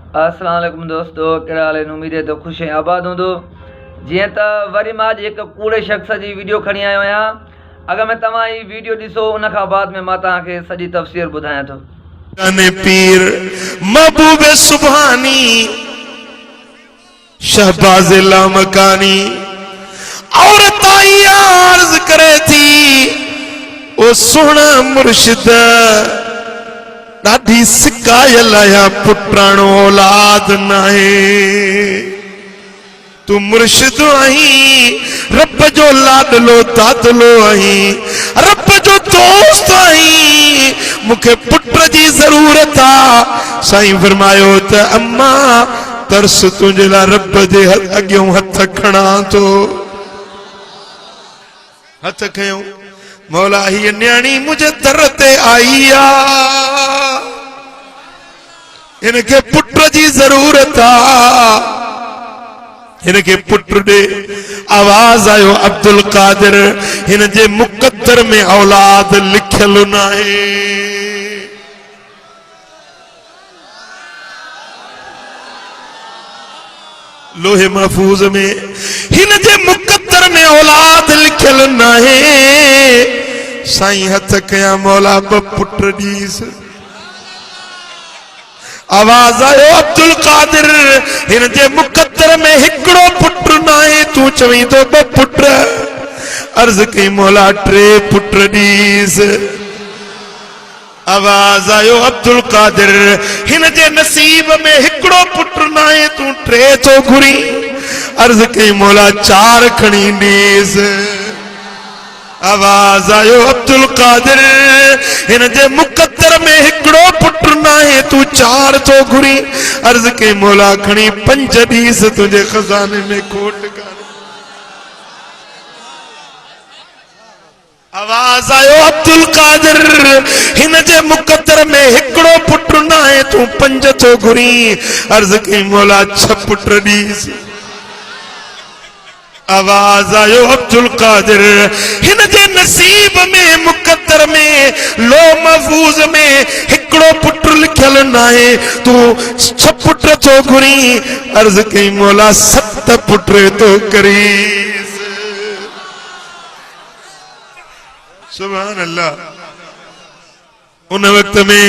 अस्सलाम वालेकुम दोस्तों, कहिड़ा हाल आहिनि? उम्मीद है तो ख़ुशि ऐं आबाद हूंदो। जीअं त वरी मां अॼु हिकु कूड़े शख़्स जी वीडियो खणी आयो आहियां। अगर में तव्हां ही वीडियो ॾिसो, उन खां बाद में मां तव्हांखे सॼी तफ़सीर ॿुधायां थो। पीर महबूब सुभानी शहबाज लामकानी औरत आई अर्ज करे थी, ओ सोना मुर्शिद ॾाढी सिकायल आया, पुटाणो औलाद नाहे। तू मुर्शिद आहीं, रब जो लाडलो दादलो आहीं, रब जो दोस्त आहीं, मुखे पुट जी जरूरत आ। साईं फरमायो त अम्मा तरस तुंहिंजे लाइ रब जे अॻियों हथ खणा थो। हथ खयो, मौला हीअ न्याणी मुंहिंजे दर ते आई आ, इनके पुट जी जरूरत आ, इनके पुट दे। आवाज आयो अब्दुल कादिर, हिन जे मुकद्दर में औलाद लिखल नाहे। लोहे महफूज में हिन जे मुकद्दर में औलाद लिखल नाहे। साईं हथ कया, मौला ब पुट दीस। आवाज आयो अब्दुल कादिर, हिन जे मुकद्दर में हिकड़ो पुट नाहे, तू चवी तो ब पुट। अर्ज कई, मौला टे पुट दीस। आवाज आयो अब्दुल कादिर, हिन जे नसीब में हिकड़ो पुट नाहे, तू टे तो घुरी। अर्ज कई, मौला चार खणी दीस। आवाज आयो अब्दुल कादिर, हिन जे मुकद्दर में हिकड़ो पुट नाहे, तू चार तो घुरी। अर्ज कई, मौला खणी पंज दीस, तुझे खजाने में खोट कर। आवाज आयो अब्दुल कादिर, हिन जे मुकद्दर में हिकड़ो पुट नाहे, तू पंज तो घुरी। अर्ज कई, मौला छह पुट दीस। आवाज आयो अब्दुल कादिर, हिन जे नसीब में मुकद्दर में लो महफूज में हिकड़ो पुट लिखल नाहे, तू छह पुट तो घुरी। अर्ज कई, मौला सत पुट तो करीस। सुभान अल्लाह। उन वक्त में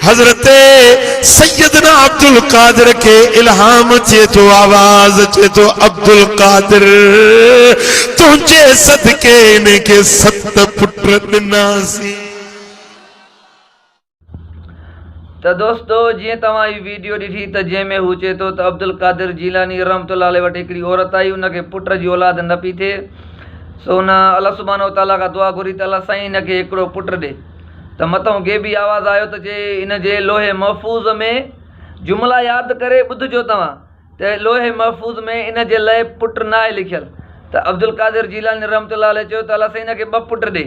हजरत सैयदना अब्दुल कादिर के इल्हाम चे तो, आवाज चे तो, अब्दुल कादिर तुझे सदके ने के सत पुत्र दिनासी। तो दोस्तों, जी तव्हां ही वीडियो ॾिठी त जंहिंमें हू चए थो त अब्दुल कादिर जीलानी रहमतुल्लाह अलैह वटि हिकिड़ी औरत आई, उनखे पुट जी औलाद न पई थिए। सो हुन अल्लाह सुब्हानो ताला खां दुआ घुरी त अल्लाह साईं हिनखे हिकिड़ो पुटु ॾे। त मथां गेबी आवाज़ आयो त जे इन जे लोहे महफूज़ में जुमला यादि करे ॿुधिजो तव्हां त लोहे महफूज़ में इन जे लाइ पुट न आहे लिखियलु। त अब्दुल कादिर जीलानी रहमतुल्लाह अलैह चयो त अल्लाह साईं हिनखे ॿ पुट ॾे।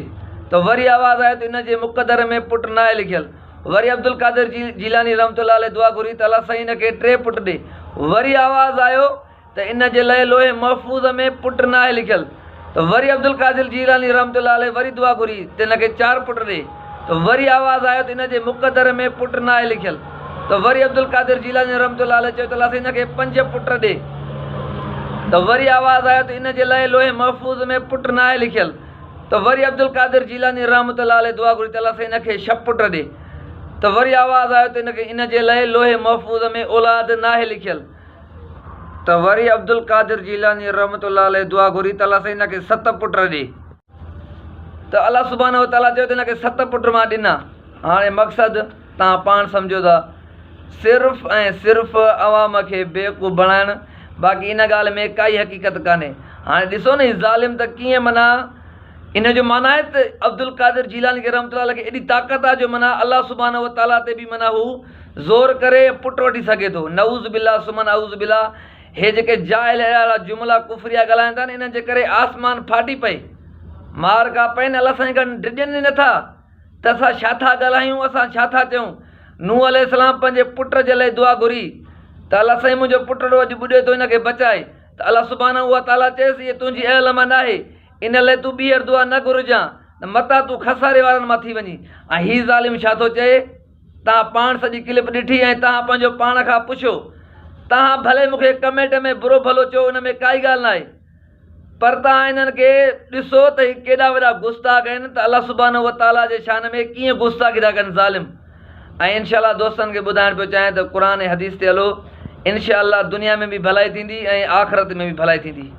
त वरी आवाज़ आयो त इन जे मुक़दर में पुट न आहे लिखियलु। वरी अब्दुल कादिर जीलानी रहमतुल्लाह अलैह दुआ घुरी त अल्लाह साईं हिनखे टे पुट ॾे। वरी आवाज़ आयो त इन जे लाइ लोहे महफूज़ में पुट न आहे लिखियलु। त वरी अब्दुल कादिर जीलानी रहमतुल्लाह अलैह वरी दुआ घुरी त हिनखे चार पुट ॾे। तो वरी आवाज़ आयो तो इन जे मुक़दर में पुट न आहे लिखियलु। तो वरी अब्दुल कादिर जीलानी रहमतुल्लाह अलैह चयो त अल्लाह हिनखे पंज पुट ॾे। तो वरी आवाज़ आयो तो इन जे लाइ लोहे महफूज़ में पुट न आहे लिखियलु। तो वरी अब्दुल कादिर जीलानी रहमतुल्लाह अलैह दुआ घुरी त अल्लाह हिनखे छह पुट ॾे। तो वरी आवाज़ आयो तो इनखे इन जे लाइ लोहे महफूज़ में औलाद न आहे लिखियलु। तो वरी अब्दुल कादिर जीलानी रहमतुल्लाह अलैह दुआ घुरी त अल्लाह हिनखे सत पुट ॾे। तो अल्लाह सुब्हानो ताला चयो त हिनखे सत पुट मां ॾिना। हाणे मक़सदु तव्हां पाण सम्झो था, सिर्फ़ु ऐं सिर्फ़ु अवाम खे बेवकूफ़ बणाइणु, बाक़ी इन ॻाल्हि में काई हक़ीक़त कान्हे। हाणे ॾिसो न, हीउ ज़ालिम त कीअं माना इन जो माना आहे त अब्दुल कादिर जीलानी खे रहमतुल्लाह खे एॾी ताक़त आहे जो माना अल्लाह सुब्हानो ताला ते बि माना हू ज़ोर करे पुट वठी सघे थो। नऊज़ बिल्लाह सुमन आऊज़ बिल्लाह। हे जेके जाहिल अहिड़ा जुमला कुफरिया ॻाल्हाइनि था न, इन्हनि जे करे आसमान फाटी पए, मार का पए न। अल्लाह साईं खां डिॼनि नथा त असां छा था ॻाल्हायूं, असां छा था चऊं। नूह अलैहिस्सलाम पंहिंजे पुट जे लाइ दुआ घुरी त अल्लाह साईं मुंहिंजो पुट अॼु ॿुॾे थो, हिनखे बचाए। त अल्लाह सुब्हानहू व ताला चएसि, इहे तुंहिंजी अहल मां न आहे, इन लाइ तूं ॿीहर दुआ न घुरिजां, त मता तूं खसारे वारनि मां थी वञी। ऐं हीउ ज़ालिम छा थो चए त तव्हां पाण सॼी क्लिप ॾिठी ऐं तव्हां पंहिंजो पाण खां पुछो। तव्हां भले मूंखे कमेंट में बुरो भलो चओ, हुन में काई ॻाल्हि न आहे, पर तव्हां इन्हनि खे ॾिसो त ही केॾा वॾा गुस्ताख़ आहिनि, त अलाह सुब्हानहू व तआला जे शान में कीअं गुस्ताख़ी था कनि ज़ालिम। ऐं इनशाअल्लाह दोस्तनि खे ॿुधाइण पियो चाहियां त क़ुर ऐं हदीस ते हलो, इनशाअल्लाह दुनिया में बि भलाई थींदी ऐं आख़िरत में बि भलाई थींदी।